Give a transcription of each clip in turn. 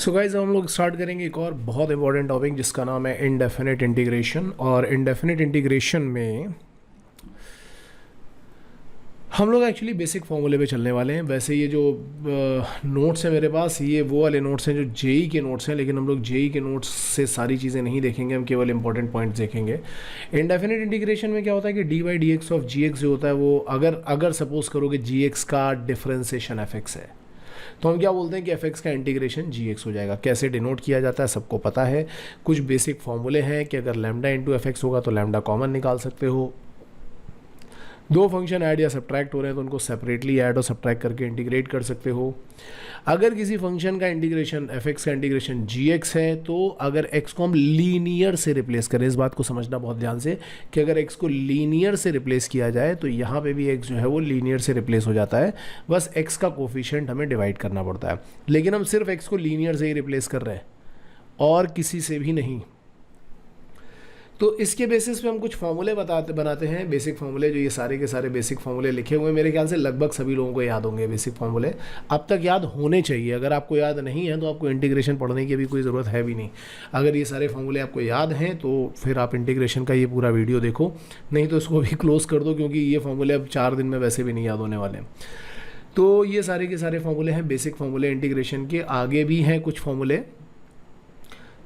So guys हम लोग start करेंगे एक और बहुत इंपॉर्टेंट टॉपिक जिसका नाम है इनडेफिनिट इंटीग्रेशन। और इनडेफिनिट इंटीग्रेशन में हम लोग एक्चुअली बेसिक फॉर्मूले पे चलने वाले हैं। वैसे ये जो नोट्स हैं मेरे पास, ये वो वाले नोट्स हैं जो जेई के नोट्स हैं, लेकिन हम लोग जेई के नोट्स से सारी चीज़ें नहीं देखेंगे, हम केवल इंपॉर्टेंट पॉइंट्स देखेंगे। इनडेफिनिट इंटीग्रेशन में क्या होता है कि d by d x of g x जो होता है वो अगर सपोज करो कि जी एक्स का डिफरेंशिएशन एफ एक्स है, तो हम क्या बोलते हैं कि एफ एक्स का इंटीग्रेशन जी एक्स हो जाएगा। कैसे डिनोट किया जाता है सबको पता है। कुछ बेसिक फॉर्मूले हैं कि अगर लैम्डा इंटू एफ एक्स होगा तो लैम्डा कॉमन निकाल सकते हो। दो फंक्शन ऐड या सब्ट्रैक्ट हो रहे हैं तो उनको सेपरेटली ऐड और सब्ट्रैक्ट करके इंटीग्रेट कर सकते हो। अगर किसी फंक्शन का इंटीग्रेशन एफ एक्स का इंटीग्रेशन जी एक्स है तो अगर एक्स को हम लीनियर से रिप्लेस करें, इस बात को समझना बहुत ध्यान से कि अगर एक्स को लीनियर से रिप्लेस किया जाए तो यहाँ पे भी एक्स जो है वो लीनियर से रिप्लेस हो जाता है। बस एक्स का कोफिशिएंट हमें डिवाइड करना पड़ता है, लेकिन हम सिर्फ एक्स को लीनियर से ही रिप्लेस कर रहे हैं और किसी से भी नहीं। तो इसके बेसिस पे हम कुछ फॉर्मूले बनाते हैं, बेसिक फॉर्मूले। जो ये सारे के सारे बेसिक फॉर्मूले लिखे हुए हैं, मेरे ख्याल से लगभग सभी लोगों को याद होंगे बेसिक फॉर्मूले। अब तक याद होने चाहिए। अगर आपको याद नहीं है तो आपको इंटीग्रेशन पढ़ने की भी कोई ज़रूरत है भी नहीं। अगर ये सारे फॉर्मूले आपको याद हैं तो फिर आप इंटीग्रेशन का ये पूरा वीडियो देखो, नहीं तो इसको भी क्लोज़ कर दो, क्योंकि ये फॉर्मूले अब 4 दिन में वैसे भी नहीं याद होने वाले। तो ये सारे के सारे फॉर्मूले हैं बेसिक फॉर्मूले इंटीग्रेशन के। आगे भी हैं कुछ फॉर्मूले,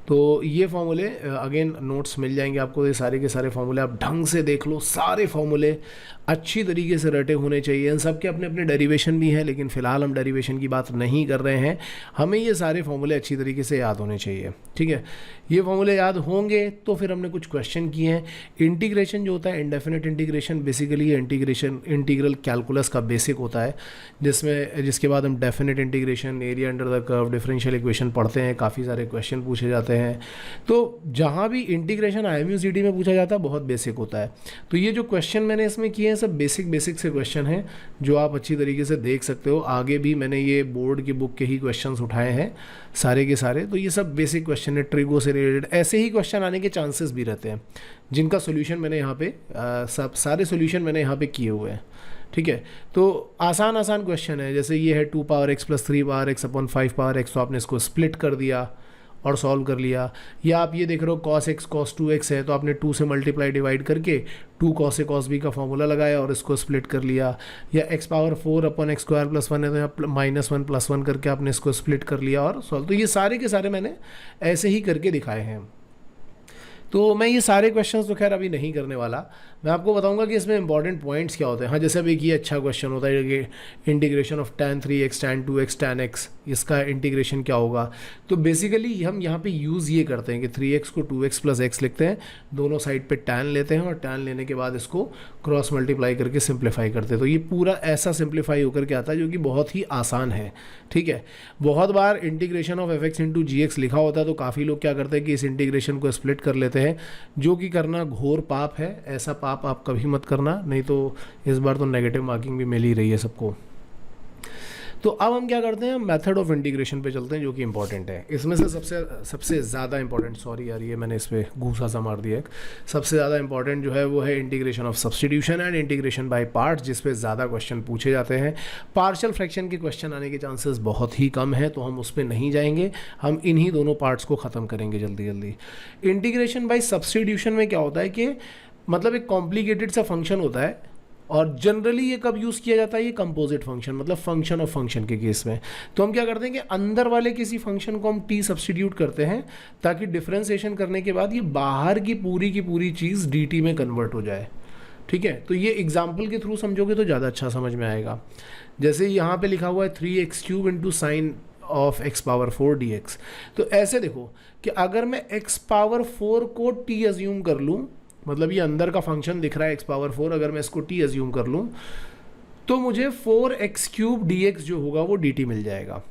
तो ये फॉर्मूले अगेन नोट्स मिल जाएंगे आपको। ये सारे के सारे फॉर्मूले आप ढंग से देख लो। सारे फॉर्मूले अच्छी तरीके से रटे होने चाहिए। इन सब के अपने अपने डेरिवेशन भी हैं, लेकिन फ़िलहाल हम डेरिवेशन की बात नहीं कर रहे हैं। हमें ये सारे फॉर्मूले अच्छी तरीके से याद होने चाहिए, ठीक है। ये फॉर्मूले याद होंगे तो फिर हमने कुछ क्वेश्चन किए हैं। इंटीग्रेशन जो होता है, indefinite integration, basically integral calculus का बेसिक होता है, जिसके बाद हम definite integration, area under the curve, differential equation पढ़ते हैं। काफ़ी सारे क्वेश्चन पूछे जाते हैं। तो जहाँ भी इंटीग्रेशन IMUCD में पूछा जाता है बहुत बेसिक होता है। तो ये जो क्वेश्चन मैंने इसमें किए हैं सब बेसिक से क्वेश्चन हैं जो आप अच्छी तरीके से देख सकते हो। आगे भी मैंने ये बोर्ड की बुक के ही क्वेश्चंस उठाए हैं सारे के सारे। तो ये सब बेसिक क्वेश्चन है, ट्रिगो से रिलेटेड। ऐसे ही क्वेश्चन आने के चांसेस भी रहते हैं, जिनका सोल्यूशन मैंने यहाँ पे सब सारे सोल्यूशन मैंने यहाँ पे किए हुए हैं, ठीक है। तो आसान क्वेश्चन है, जैसे ये है 2 power x + 3 power x upon 5 power x, तो आपने इसको स्प्लिट कर दिया और सॉल्व कर लिया। या आप ये देख रहे हो cos x cos 2x है, तो आपने 2 से मल्टीप्लाई डिवाइड करके 2 cos a cos b का फॉर्मूला लगाया और इसको स्प्लिट कर लिया। या x⁴ अपॉन x² + 1 है, तो यहाँ -1 + 1 करके आपने इसको स्प्लिट कर लिया और सॉल्व। तो ये सारे के सारे मैंने ऐसे ही करके दिखाए हैं। तो मैं ये सारे क्वेश्चंस तो खैर अभी नहीं करने वाला। मैं आपको बताऊंगा कि इसमें इंपॉर्टेंट पॉइंट्स क्या होते हैं। हाँ, जैसे अभी ये अच्छा क्वेश्चन होता है कि integration of tan 3x tan 2x tan x, इसका इंटीग्रेशन क्या होगा। तो बेसिकली हम यहाँ पे यूज़ ये करते हैं कि 3x को 2x + x लिखते हैं, दोनों साइड पे tan लेते हैं और tan लेने के बाद इसको क्रॉस मल्टीप्लाई करके सिंप्लीफाई करते हैं। तो ये पूरा ऐसा सिंप्लीफाई होकर के आता है जो कि बहुत ही आसान है, ठीक है। बहुत बार इंटीग्रेशन ऑफ f(x) × gx लिखा होता है, तो काफ़ी लोग क्या करते हैं कि इस इंटीग्रेशन को स्प्लिट कर लेते हैं, जो कि करना घोर पाप है। ऐसा पाप आप कभी मत करना, नहीं तो इस बार तो नेगेटिव मार्किंग भी मिल ही रही है सबको। तो अब हम क्या करते हैं, मेथड ऑफ इंटीग्रेशन पे चलते हैं, जो कि इंपॉर्टेंट है। इसमें से सबसे ज़्यादा इंपॉर्टेंट, सॉरी यार ये मैंने इस पर घूसा सा मार दिया, सबसे ज़्यादा इंपॉर्टेंट जो है वो है integration of substitution and integration by parts, जिस पे ज़्यादा क्वेश्चन पूछे जाते हैं। पार्शियल फ्रैक्शन के क्वेश्चन आने के चांसेस बहुत ही कम है, तो हम उस पर नहीं जाएंगे। हम इन्हीं दोनों पार्ट्स को ख़त्म करेंगे जल्दी। इंटीग्रेशन बाय सब्स्टिट्यूशन में क्या होता है कि मतलब एक कॉम्प्लिकेटेड सा फंक्शन होता है, और जनरली ये कब यूज़ किया जाता है, ये कंपोजिट फंक्शन, मतलब फंक्शन ऑफ फंक्शन के केस में। तो हम क्या करते हैं कि अंदर वाले किसी फंक्शन को हम t सब्स्टिट्यूट करते हैं, ताकि डिफरेंशिएशन करने के बाद ये बाहर की पूरी चीज़ dt में कन्वर्ट हो जाए, ठीक है। तो ये एग्जाम्पल के थ्रू समझोगे तो ज़्यादा अच्छा समझ में आएगा। जैसे यहाँ पे लिखा हुआ है 3x³ × sin of x⁴ dx। तो ऐसे देखो कि अगर मैं x⁴ को t अज्यूम कर लूँ, मतलब ये अंदर का फंक्शन दिख रहा है x⁴, अगर मैं इसको t अज्यूम कर लूँ तो मुझे 4x³ dx जो होगा वो dt मिल जाएगा।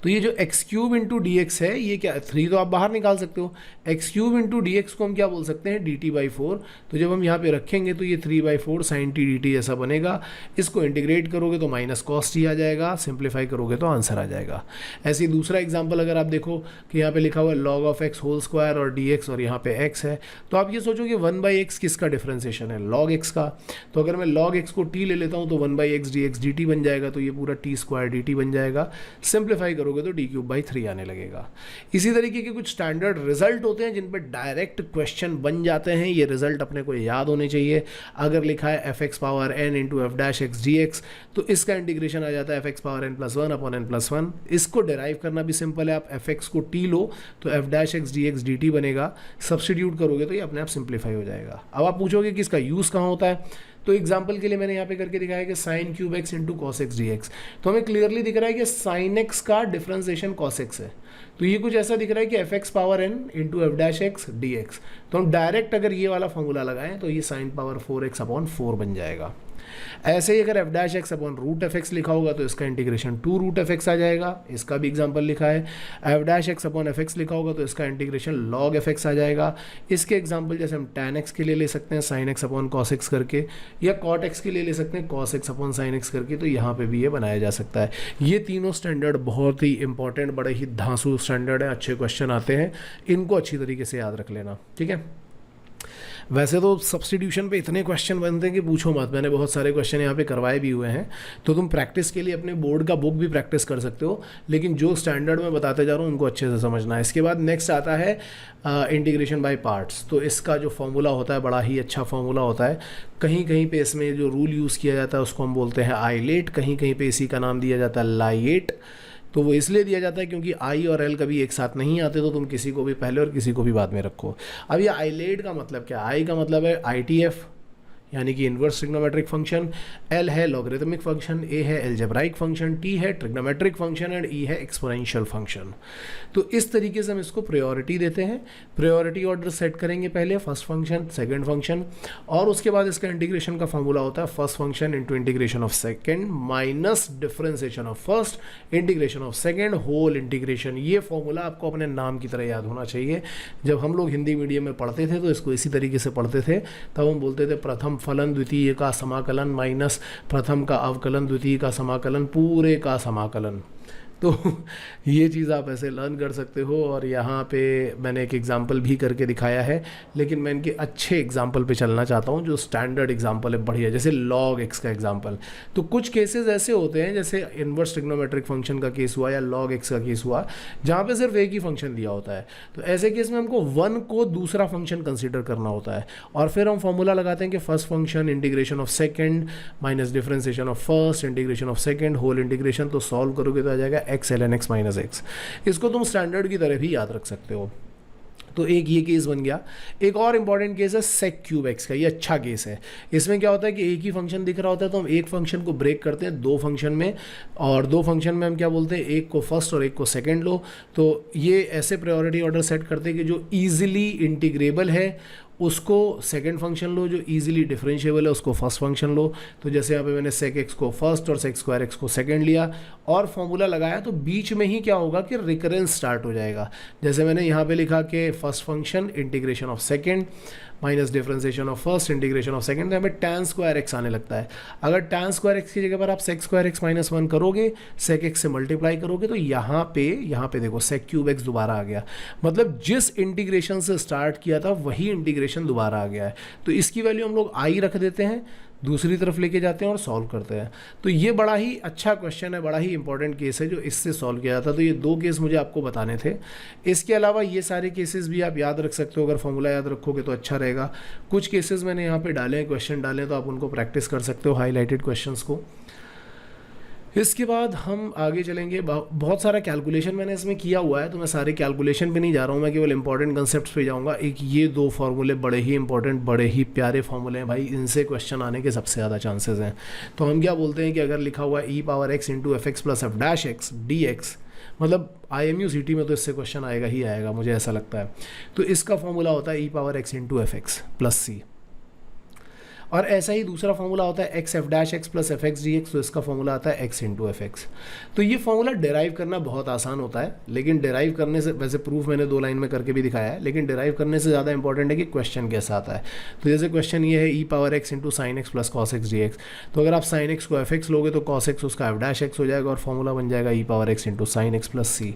तो ये जो x³ × dx है, ये क्या, 3 तो आप बाहर निकाल सकते हो। x³ × dx को हम क्या बोल सकते हैं, dt/4। तो जब हम यहाँ पे रखेंगे तो ये 3/4 sin t dt ऐसा बनेगा। इसको इंटीग्रेट करोगे तो -cos t आ जाएगा, सिंप्लीफाई करोगे तो आंसर आ जाएगा। ऐसे ही दूसरा एग्जाम्पल अगर आप देखो कि यहाँ पे लिखा हुआ है log of x² और dx, और यहाँ पे x है, तो आप ये सोचो कि 1/x किसका डिफ्रेंसिएशन है, log x का। तो अगर मैं log x को t ले लेता हूँ तो 1/x dx dt बन जाएगा, तो ये पूरा t² dt बन जाएगा। सिंप्लीफाई करोगे तो d³/3 आने लगेगा। इसी तरीके के कुछ स्टैंडर्ड रिजल्ट होते हैं जिन पे डायरेक्ट क्वेश्चन बन जाते हैं। ये रिजल्ट अपने को याद होने चाहिए। अगर लिखा है fx⁻n × f' dx तो इसका इंटीग्रेशन आ जाता है fx⁻n+1/n+1। इसको डिराइव करना भी सिंपल है। आप fx को t लो तो f' dx dt बनेगा। सब्स्टिट्यूट करोगे तो ये अपने आप सिंप्लीफाई हो जाएगा। अब आप पूछोगे कि इसका यूज़ कहाँ होता है, तो एग्जाम्पल के लिए मैंने यहाँ पे करके दिखाया कि sin³ x × cos x dx। तो हमें क्लियरली दिख रहा है कि sin x का डिफरेंशिएशन cos x है। तो ये कुछ ऐसा दिख रहा है कि fx⁻n × f' dx। तो हम डायरेक्ट अगर ये वाला फॉर्मूला लगाएं तो ये sin⁴x/4 बन जाएगा। ऐसे ही अगर f'(√f(x) लिखा होगा तो इसका इंटीग्रेशन 2√f(x) आ जाएगा। इसका भी एग्जांपल लिखा है। f'(f(x) लिखा होगा तो इसका इंटीग्रेशन log(f(x) आ जाएगा। इसके एग्जांपल जैसे हम tan x के लिए ले सकते हैं sin x/cos x करके, या cot x के लिए ले सकते हैं cos x/sin x करके। तो यहाँ पे भी ये बनाया जा सकता है। ये तीनों स्टैंडर्ड बहुत ही इंपॉर्टेंट, बड़े ही धांसू स्टैंडर्ड है, अच्छे क्वेश्चन आते हैं, इनको अच्छी तरीके से याद रख लेना, ठीक है। वैसे तो सब्स्टिट्यूशन पे इतने क्वेश्चन बनते हैं कि पूछो मत। मैंने बहुत सारे क्वेश्चन यहाँ पे करवाए भी हुए हैं, तो तुम प्रैक्टिस के लिए अपने बोर्ड का बुक भी प्रैक्टिस कर सकते हो, लेकिन जो स्टैंडर्ड में बताते जा रहा हूँ उनको अच्छे से समझना है। इसके बाद नेक्स्ट आता है इंटीग्रेशन बाय पार्ट्स। तो इसका जो फॉर्मूला होता है बड़ा ही अच्छा फॉर्मूला होता है। कहीं कहीं पे इसमें जो रूल यूज़ किया जाता है उसको हम बोलते हैं आइलेट, कहीं कहीं पे इसी का नाम दिया जाता है लाइएट। तो वो इसलिए दिया जाता है क्योंकि आई और एल कभी एक साथ नहीं आते, तो तुम किसी को भी पहले और किसी को भी बाद में रखो। अब ये आइलेट का मतलब क्या है? आई का मतलब है ITF यानी कि इन्वर्स ट्रिग्नोमेट्रिक फंक्शन, एल है लॉगरिथमिक फंक्शन, ए है एल्जेब्राइक फंक्शन, टी है ट्रिग्नोमेट्रिक फंक्शन एंड ई है एक्सपोनेंशियल फंक्शन। तो इस तरीके से हम इसको प्रायोरिटी देते हैं। प्रायोरिटी ऑर्डर सेट करेंगे पहले, फर्स्ट फंक्शन, सेकंड फंक्शन, और उसके बाद इसका इंटीग्रेशन का फॉर्मूला होता है first function into integration of second minus differentiation of first integration of second whole integration. ये फॉर्मूला आपको अपने नाम की तरह याद होना चाहिए। जब हम लोग हिंदी मीडियम में पढ़ते थे तो इसको इसी तरीके से पढ़ते थे। तब हम बोलते थे प्रथम फलन द्वितीय का समाकलन माइनस प्रथम का अवकलन द्वितीय का समाकलन पूरे का समाकलन। तो ये चीज़ आप ऐसे लर्न कर सकते हो। और यहाँ पे मैंने एक एग्जांपल भी करके दिखाया है, लेकिन मैं इनके अच्छे एग्जांपल पे चलना चाहता हूँ जो स्टैंडर्ड एग्जांपल है बढ़िया, जैसे log x का एग्जांपल। तो कुछ केसेस ऐसे होते हैं जैसे इन्वर्स ट्रिग्नोमेट्रिक फंक्शन का केस हुआ या log x का केस हुआ, जहाँ पे सिर्फ एक ही फंक्शन दिया होता है। तो ऐसे केस में हमको 1 को दूसरा फंक्शन कंसिडर करना होता है, और फिर हम फॉर्मूला लगाते हैं कि first function integration of second minus differentiation of first integration of second whole integration. तो सॉल्व करोगे तो आ जाएगा x ln x minus x. इसको तुम स्टैंडर्ड की तरह भी याद रख सकते हो। तो एक ये केस बन गया। एक और इंपॉर्टेंट केस है sec³ x का। ये अच्छा केस है। इसमें क्या होता है कि एक ही फंक्शन दिख रहा होता है, तो हम एक फंक्शन को ब्रेक करते हैं 2 फंक्शन में, और 2 फंक्शन में हम क्या बोलते हैं, एक को फर्स्ट और एक को सेकंड लो। तो ये ऐसे प्रायोरिटी ऑर्डर सेट करते हैं कि जो ईजिली इंटीग्रेबल है उसको सेकंड फंक्शन लो, जो इजीली डिफरेंशिएबल है उसको फर्स्ट फंक्शन लो। तो जैसे यहाँ पे मैंने sec x को फर्स्ट और sec² x को सेकंड लिया और फॉर्मूला लगाया, तो बीच में ही क्या होगा कि रिकरेंस स्टार्ट हो जाएगा। जैसे मैंने यहाँ पे लिखा कि first function integration of second minus differentiation of first integration of second, तो हमें tan² x आने लगता है। अगर tan² x की जगह पर आप sec² x माइनस 1 करोगे, sec x से मल्टीप्लाई करोगे, तो यहाँ पे देखो sec³ x दोबारा आ गया। मतलब जिस इंटीग्रेशन से स्टार्ट किया था वही इंटीग्रेशन दोबारा आ गया है। तो इसकी वैल्यू हम लोग i रख देते हैं, दूसरी तरफ लेके जाते हैं और सॉल्व करते हैं। तो ये बड़ा ही अच्छा क्वेश्चन है, बड़ा ही इंपॉर्टेंट केस है जो इससे सॉल्व किया जाता है। तो ये 2 केस मुझे आपको बताने थे। इसके अलावा ये सारे केसेस भी आप याद रख सकते हो। अगर फॉर्मूला याद रखोगे तो अच्छा रहेगा। कुछ केसेस मैंने यहाँ पे डाले हैं, क्वेश्चन डाले, तो आप उनको प्रैक्टिस कर सकते हो, हाईलाइटेड क्वेश्चंस को। इसके बाद हम आगे चलेंगे। बहुत सारा कैलकुलेशन मैंने इसमें किया हुआ है, तो मैं सारे कैलकुलेशन पे नहीं जा रहा हूँ, मैं केवल इंपॉर्टेंट कंसेप्ट्स पे जाऊँगा। एक ये 2 फार्मूले बड़े ही इंपॉर्टेंट, बड़े ही प्यारे फार्मूले हैं भाई, इनसे क्वेश्चन आने के सबसे ज़्यादा चांसेस हैं। तो हम क्या बोलते हैं कि अगर लिखा हुआ है e⁻x × f(x + f') dx, मतलब IMU/CT में तो इससे क्वेश्चन आएगा ही आएगा, मुझे ऐसा लगता है। तो इसका फॉर्मूला होता है e⁻x × f(x + c). और ऐसा ही दूसरा फॉर्मूला होता है x(f'(x + f(x dx), तो इसका फॉर्मूला आता है x × f(x). तो ये फॉर्मूला डिराइव करना बहुत आसान होता है, लेकिन डिराइव करने से, वैसे प्रूफ मैंने 2 लाइन में करके भी दिखाया है, लेकिन डिराइव करने से ज़्यादा इंपॉर्टेंट है कि क्वेश्चन कैसा आता है। तो जैसे क्वेश्चन ये है e⁻x × sin x + cos x dx। तो अगर आप sin x को f(x) लोगे तो cos x उसका f'(x) हो जाएगा, और फॉर्मूला बन जाएगा e⁻x × sin x + c।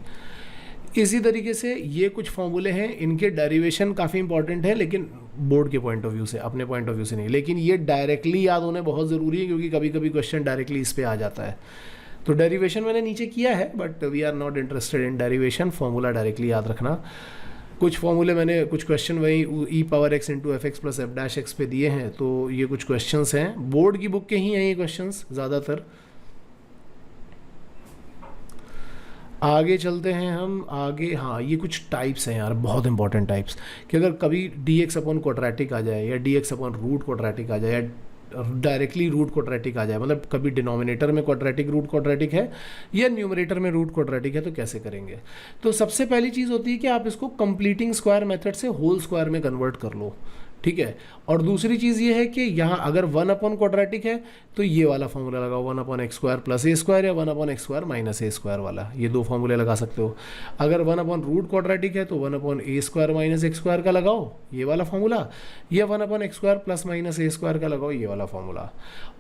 इसी तरीके से ये कुछ फॉर्मूले हैं, इनके डेरिवेशन काफ़ी इंपॉर्टेंट है, लेकिन बोर्ड के पॉइंट ऑफ व्यू से, अपने पॉइंट ऑफ व्यू से नहीं। लेकिन ये डायरेक्टली याद होने बहुत ज़रूरी है, क्योंकि कभी कभी क्वेश्चन डायरेक्टली इस पे आ जाता है। तो डेरिवेशन मैंने नीचे किया है, but we are not interested in derivation, formula directly याद रखना। कुछ फॉर्मूले मैंने कुछ क्वेश्चन वही e power x into f x plus f dash x पे दिए हैं, तो ये कुछ क्वेश्चंस हैं, बोर्ड की बुक के ही हैं ये क्वेश्चंस ज़्यादातर। आगे चलते हैं हम आगे। हाँ, ये कुछ टाइप्स हैं यार, बहुत इंपॉर्टेंट टाइप्स, कि अगर कभी डी एक्स अपॉन क्वाड्रेटिक आ जाए या d x upon root quadratic आ जाए या डायरेक्टली रूट क्वाड्रेटिक आ जाए, मतलब कभी डिनोमिनेटर में क्वाड्रेटिक रूट क्वाड्रेटिक है या न्यूमरेटर में रूट क्वाड्रेटिक है, तो कैसे करेंगे। तो सबसे पहली चीज़ होती है कि आप इसको कंप्लीटिंग स्क्वायर मेथड से होल स्क्वायर में कन्वर्ट कर लो, ठीक है। और दूसरी चीज़ ये है कि यहाँ अगर 1 अपॉन क्वाड्रेटिक है तो ये वाला फॉर्मूला लगाओ, 1 अपॉन एक्स स्क्वायर प्लस ए स्क्वायर या 1 upon x square minus a square वाला, ये दो फॉर्मूले लगा सकते हो। अगर 1 अपॉन रूट क्वाड्रेटिक है तो 1 upon a square minus x square का लगाओ, ये वाला फॉर्मूला, या 1 upon x square plus minus a square का लगाओ, ये वाला फॉर्मूला।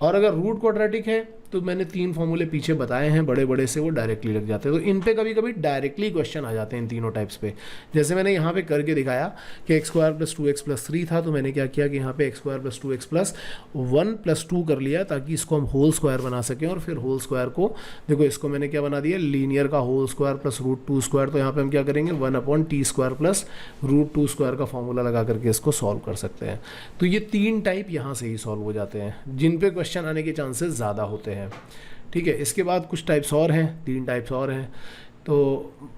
और अगर रूट क्वाड्रेटिक है तो मैंने 3 फॉर्मूले पीछे बताए हैं बड़े बड़े से, वो डायरेक्टली लग जाते हैं। तो इन पे कभी कभी डायरेक्टली क्वेश्चन आ जाते हैं इन तीनों टाइप्स पे। जैसे मैंने यहाँ पे करके दिखाया कि x square plus 2x plus 3 था, तो मैंने क्या किया कि यहाँ पे x square plus 2x plus 1 plus 2 कर लिया, ताकि इसको हम होल स्क्वायर बना सकें। और फिर होल स्क्वायर को देखो, इसको मैंने क्या बना दिया, लीनियर का whole square plus root 2 square. तो यहाँ पे हम क्या करेंगे, 1 upon t square plus root 2 square का फॉर्मूला लगा करके इसको सॉल्व कर सकते हैं। तो ये 3 टाइप यहाँ से ही सॉल्व हो जाते हैं, जिन पे क्वेश्चन आने के चांसेस ज़्यादा होते हैं, ठीक है। इसके बाद कुछ टाइप्स और हैं, 3 टाइप्स और हैं। तो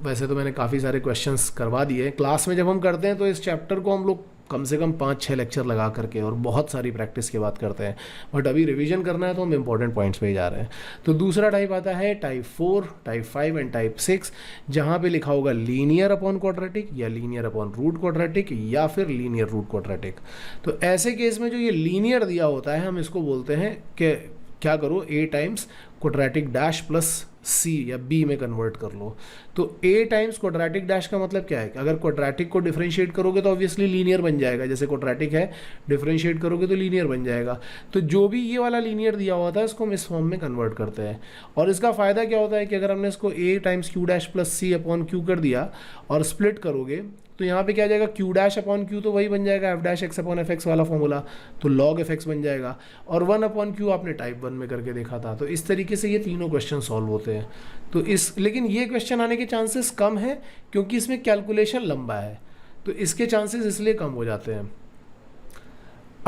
वैसे तो मैंने काफ़ी सारे क्वेश्चंस करवा दिए। क्लास में जब हम करते हैं तो इस चैप्टर को हम लोग कम से कम 5-6 लेक्चर लगा करके और बहुत सारी प्रैक्टिस के बाद करते हैं, बट अभी रिवीजन करना है तो हम इंपॉर्टेंट पॉइंट्स पे ही जा रहे हैं। तो दूसरा टाइप आता है टाइप 4, टाइप 5 एंड टाइप 6, जहाँ पे लिखा होगा लीनियर अपॉन क्वाड्रेटिक या लीनियर अपॉन रूट क्वाड्रेटिक या फिर लीनियर रूट क्वाड्रेटिक। तो ऐसे केस में जो ये लीनियर दिया होता है, हम इसको बोलते हैं कि क्या करो, a times quadratic dash plus c या b में कन्वर्ट कर लो। तो a टाइम्स क्वाड्रेटिक डैश का मतलब क्या है कि अगर क्वाड्रेटिक को डिफरेंशिएट करोगे तो ऑब्वियसली लीनियर बन जाएगा, जैसे क्वाड्रेटिक है डिफरेंशिएट करोगे तो लीनियर बन जाएगा। तो जो भी ये वाला लीनियर दिया हुआ था इसको हम इस फॉर्म में कन्वर्ट करते हैं। और इसका फ़ायदा क्या होता है कि अगर हमने इसको a times Q dash plus c upon Q कर दिया और स्प्लिट करोगे तो यहाँ पे क्या आ जाएगा, क्यू डैश अपॉन क्यू तो वही बन जाएगा F dash x upon F x वाला फॉर्मूला, तो लॉग एफ एक्स बन जाएगा। और 1 अपॉन क्यू आपने टाइप 1 में करके देखा था। तो इस तरीके से ये तीनों क्वेश्चन सॉल्व होते हैं। तो लेकिन ये क्वेश्चन आने के चांसेस कम है क्योंकि इसमें कैलकुलेशन लंबा है, तो इसके चांसेस इसलिए कम हो जाते हैं।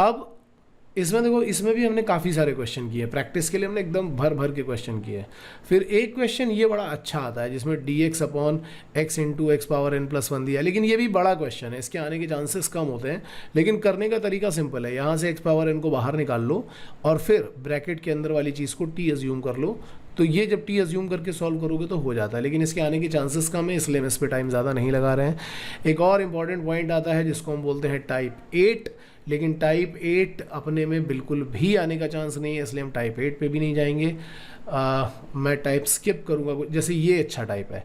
अब इसमें देखो, इसमें भी हमने काफ़ी सारे क्वेश्चन किए, प्रैक्टिस के लिए हमने एकदम भर भर के क्वेश्चन किए। फिर एक क्वेश्चन ये बड़ा अच्छा आता है जिसमें d x upon x into x power n plus 1 दिया, लेकिन ये भी बड़ा क्वेश्चन है, इसके आने के चांसेस कम होते हैं। लेकिन करने का तरीका सिंपल है, यहाँ से एक्स पावर एन को बाहर निकाल लो और फिर ब्रैकेट के अंदर वाली चीज़ को टी एज्यूम कर लो। तो ये जब टी एज्यूम करके सॉल्व करोगे तो हो जाता है, लेकिन इसके आने के चांसेस कम है, इसलिए हम इस पर टाइम ज़्यादा नहीं लगा रहे हैं। एक और इम्पॉर्टेंट पॉइंट आता है जिसको हम बोलते हैं टाइप 8, लेकिन टाइप 8 अपने में बिल्कुल भी आने का चांस नहीं है, इसलिए हम टाइप 8 पे भी नहीं जाएंगे। मैं टाइप स्किप करूँगा। जैसे ये अच्छा टाइप है,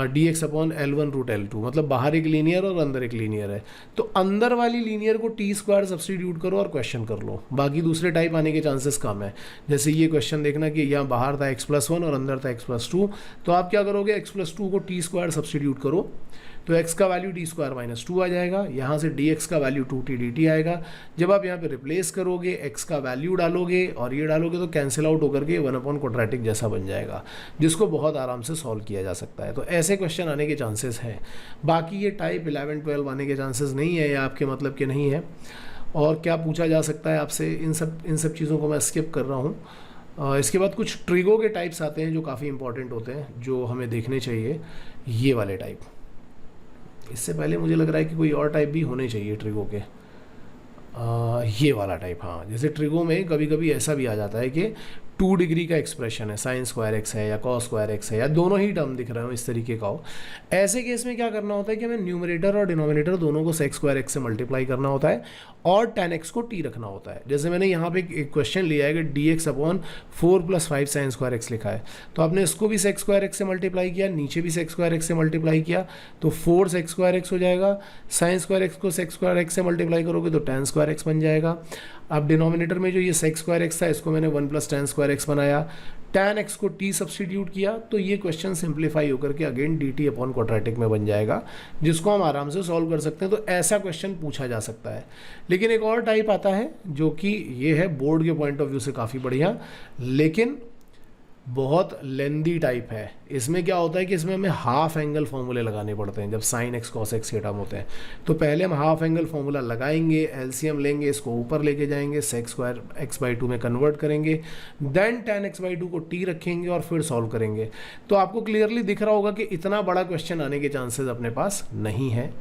D x upon L1 root L2, मतलब बाहर एक लीनियर और अंदर एक लीनियर है, तो अंदर वाली लीनियर को टी स्क्वायर सब्सटीट्यूट करो और क्वेश्चन कर लो। बाकी दूसरे टाइप आने के चांसेस कम है। जैसे ये क्वेश्चन देखना कि यहाँ बाहर था x+1 और अंदर था x+2, तो आप क्या करोगे, x+2 को टी स्क्वायर सब्सटीट्यूट करो तो x का वैल्यू डी स्क्वायर माइनस 2 आ जाएगा, यहाँ से dx का वैल्यू 2t dt आएगा। जब आप यहाँ पे रिप्लेस करोगे, x का वैल्यू डालोगे और ये डालोगे तो कैंसिल आउट होकर के 1 अपॉन क्वाड्रेटिक जैसा बन जाएगा, जिसको बहुत आराम से सॉल्व किया जा सकता है। तो ऐसे क्वेश्चन आने के चांसेस हैं। बाकी ये टाइप 11, 12 आने के चांसेस नहीं है, या आपके मतलब के नहीं है। और क्या पूछा जा सकता है आपसे, इन सब चीज़ों को मैं स्किप कर रहा हूँ। इसके बाद कुछ ट्रिगो के टाइप्स आते हैं जो काफ़ी इंपॉर्टेंट होते हैं, जो हमें देखने चाहिए। ये वाले टाइप, इससे पहले मुझे लग रहा है कि कोई और टाइप भी होने चाहिए ट्रिगो के। ये वाला टाइप, हाँ, जैसे ट्रिगो में कभी कभी ऐसा भी आ जाता है कि 2 डिग्री का एक्सप्रेशन है, साइन स्क्वायर एक्स है या कॉस स्क्वायर एक्स है, या दोनों ही टर्म दिख रहे हो इस तरीके का हो। ऐसे केस में क्या करना होता है कि हमें न्यूमरेटर और डिनोमिनेटर दोनों को सेक्स स्क्वायर एक्स से मल्टीप्लाई करना होता है और tan x को t रखना होता है। जैसे मैंने यहाँ पे एक क्वेश्चन लिया है कि dx upon 4 + 5 sine square x लिखा है, तो आपने इसको भी सेक्स स्क्वायर एक्स से मल्टीप्लाई किया, नीचे भी सेक्स स्क्वायर एक्स से मल्टीप्लाई किया, तो 4 सेक्स स्क्वायर एक्स हो जाएगा। साइन स्क्वायर एक्स को सेक्स स्क्वायर एक्स से मल्टीप्लाई करोगे तो tan स्क्वायर एक्स बन जाएगा। अब डिनोमिनेटर में जो ये सेक्स स्क्वायर एक्स था, इसको मैंने 1 + tan स्क्वायर एक्स बनाया, tan x को t सब्सटीट्यूट किया, तो ये क्वेश्चन सिंप्लीफाई होकर के अगेन dt अपॉन क्वाड्रेटिक में बन जाएगा, जिसको हम आराम से सॉल्व कर सकते हैं। तो ऐसा क्वेश्चन पूछा जा सकता है। लेकिन एक और टाइप आता है जो कि ये है बोर्ड के पॉइंट ऑफ व्यू से काफ़ी बढ़िया, लेकिन बहुत लेंदी टाइप है। इसमें क्या होता है कि इसमें हमें हाफ एंगल फॉर्मूले लगाने पड़ते हैं जब साइन एक्स कॉस एक्स के टर्म होते हैं। तो पहले हम हाफ एंगल फॉर्मूला लगाएंगे, एलसीएम लेंगे, इसको ऊपर लेके जाएंगे, सेक स्क्वायर x/2 में कन्वर्ट करेंगे, देन tan x/2 को t रखेंगे और फिर सॉल्व करेंगे। तो आपको क्लियरली दिख रहा होगा कि इतना बड़ा क्वेश्चन आने के चांसेस अपने पास नहीं है।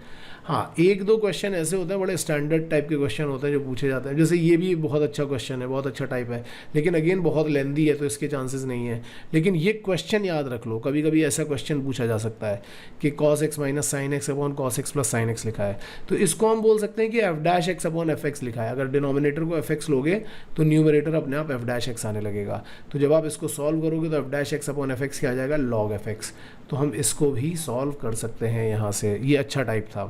हाँ, एक दो क्वेश्चन ऐसे होते हैं, बड़े स्टैंडर्ड टाइप के क्वेश्चन होते हैं जो पूछे जाते हैं, जैसे ये भी बहुत अच्छा क्वेश्चन है, बहुत अच्छा टाइप है, लेकिन अगेन बहुत लेंदी है तो इसके चांसेस नहीं है। लेकिन ये क्वेश्चन याद रख लो, कभी कभी ऐसा क्वेश्चन पूछा जा सकता है कि cos x minus sine x upon cos x plus sine x लिखा है, तो इसको हम बोल सकते हैं कि f' अपॉन fx लिखा है। अगर डिनोमिनेटर को fx लोगे तो न्यूमरेटर अपने आप f' आने लगेगा। तो जब आप इसको सॉल्व करोगे तो f' अपॉन fx क्या आ जाएगा, log fx। तो हम इसको भी सॉल्व कर सकते हैं यहाँ से, ये अच्छा टाइप था।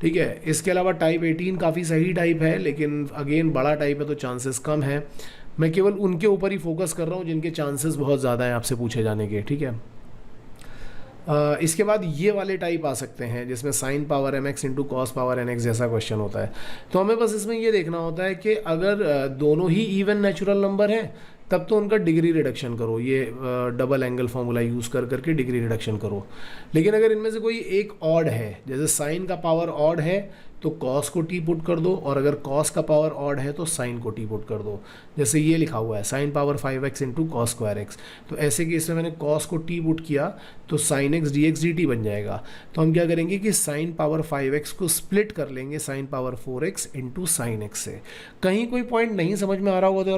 ठीक है, इसके अलावा टाइप 18 काफ़ी सही टाइप है, लेकिन अगेन बड़ा टाइप है तो चांसेस कम है। मैं केवल उनके ऊपर ही फोकस कर रहा हूँ जिनके चांसेस बहुत ज़्यादा हैं आपसे पूछे जाने के। ठीक है, इसके बाद ये वाले टाइप आ सकते हैं जिसमें sine power mx into cos power nx जैसा क्वेश्चन होता है। तो हमें बस इसमें ये देखना होता है कि अगर दोनों ही इवन नेचुरल नंबर हैं तब तो उनका डिग्री रिडक्शन करो, ये डबल एंगल फॉर्मूला यूज़ कर करके डिग्री रिडक्शन करो। लेकिन अगर इनमें से कोई एक ऑड है, जैसे साइन का पावर ऑड है तो कॉस को टी पुट कर दो, और अगर कॉस का पावर ऑड है तो साइन को टी पुट कर दो। जैसे ये लिखा हुआ है sine power 5x into cos square x, तो ऐसे केस में मैंने कॉस को टी पुट किया तो साइन एक्स dx dt बन जाएगा। तो हम क्या करेंगे कि साइन पावर 5x को स्प्लिट कर लेंगे sine power 4x into sine x से। कहीं कोई पॉइंट नहीं समझ में आ रहा होगा तो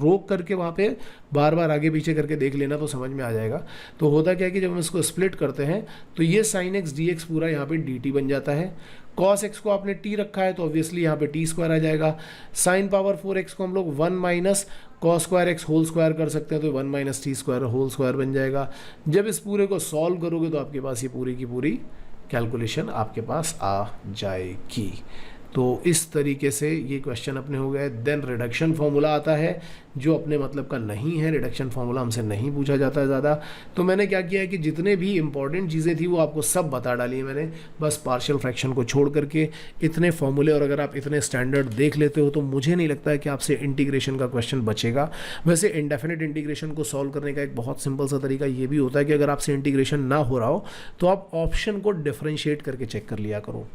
रोक करके वहाँ पे बार बार आगे पीछे करके देख लेना तो समझ में आ जाएगा। तो होता क्या है कि जब हम इसको स्प्लिट करते हैं तो ये साइन एक्स dx पूरा यहाँ पे dt बन जाता है। cos x को आपने t रखा है तो ऑब्वियसली यहाँ पे t स्क्वायर आ जाएगा। साइन पावर 4x को हम लोग 1 minus cos square x whole square कर सकते हैं तो 1 minus t square whole square बन जाएगा। जब इस पूरे को सॉल्व करोगे तो आपके पास ये पूरी की पूरी कैलकुलेशन आपके पास आ जाएगी। तो इस तरीके से ये क्वेश्चन अपने हो गए। देन रिडक्शन फॉर्मूला आता है जो अपने मतलब का नहीं है, रिडक्शन फार्मूला हमसे नहीं पूछा जाता है ज़्यादा। तो मैंने क्या किया है कि जितने भी इंपॉर्टेंट चीज़ें थी वो आपको सब बता डाली है मैंने, बस पार्शियल फ्रैक्शन को छोड़ करके इतने फॉर्मूले। और अगर आप इतने स्टैंडर्ड देख लेते हो तो मुझे नहीं लगता है कि आपसे इंटीग्रेशन का क्वेश्चन बचेगा। वैसे इंडेफिनिट इंटीग्रेशन को सॉल्व करने का एक बहुत सिंपल सा तरीका ये भी होता है कि अगर आपसे इंटीग्रेशन ना हो रहा हो तो आप ऑप्शन को डिफरेंशिएट करके चेक कर लिया करो।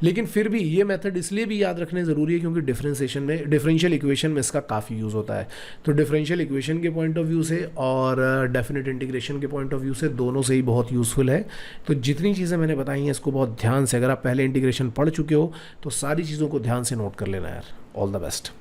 लेकिन फिर भी ये मेथड इसलिए भी याद रखने ज़रूरी है क्योंकि डिफरेंशियल इक्वेशन में इसका काफ़ी यूज़ होता है। तो डिफरेंशियल इक्वेशन के पॉइंट ऑफ व्यू से और डेफिनेट इंटीग्रेशन के पॉइंट ऑफ व्यू से दोनों से ही बहुत यूज़फुल है। तो जितनी चीज़ें मैंने बताई हैं इसको बहुत ध्यान से, अगर आप पहले इंटीग्रेशन पढ़ चुके हो तो सारी चीज़ों को ध्यान से नोट कर लेना यार। All the best.